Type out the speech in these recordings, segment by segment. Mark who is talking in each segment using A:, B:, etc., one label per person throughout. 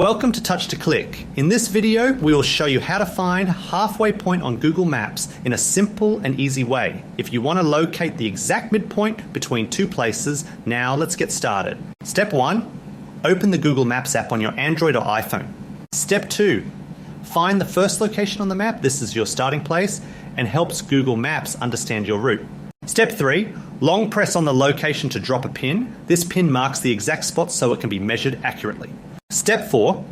A: Welcome to Touch to Click. In this video, we will show you how to find a halfway point on Google Maps in a simple and easy way. If you want to locate the exact midpoint between two places, now let's get started. Step 1, open the Google Maps app on your Android or iPhone. Step 2, find the first location on the map, this is your starting place, and helps Google Maps understand your route. Step 3, long press on the location to drop a pin. This pin marks the exact spot so it can be measured accurately. Step 4,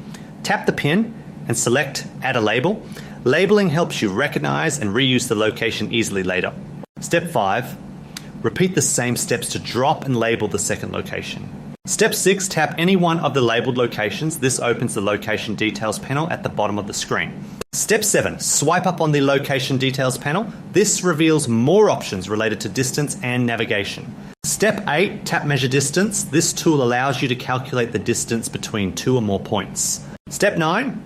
A: tap the pin and select Add a Label. Labeling helps you recognize and reuse the location easily later. Step 5, repeat the same steps to drop and label the second location. Step 6, tap any one of the labeled locations. This opens the location details panel at the bottom of the screen. Step 7, swipe up on the location details panel. This reveals more options related to distance and navigation. Step 8, tap measure distance. This tool allows you to calculate the distance between two or more points. Step 9,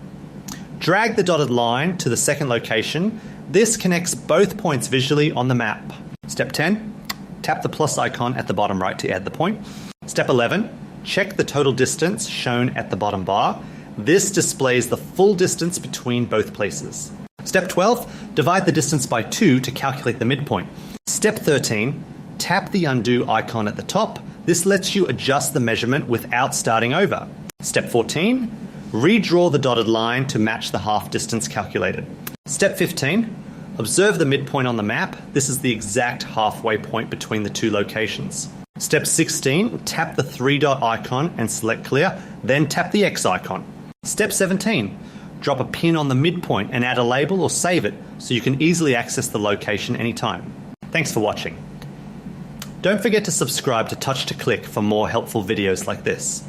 A: drag the dotted line to the second location. This connects both points visually on the map. Step 10, tap the plus icon at the bottom right to add the point. Step 11, check the total distance shown at the bottom bar. This displays the full distance between both places. Step 12, divide the distance by 2 to calculate the midpoint. Step 13, tap the undo icon at the top. This lets you adjust the measurement without starting over. Step 14, redraw the dotted line to match the half distance calculated. Step 15, observe the midpoint on the map. This is the exact halfway point between the two locations. Step 16, tap the 3-dot icon and select clear, then tap the X icon. Step 17, drop a pin on the midpoint and add a label or save it so you can easily access the location anytime. Thanks for watching. Don't forget to subscribe to Touch to Click for more helpful videos like this.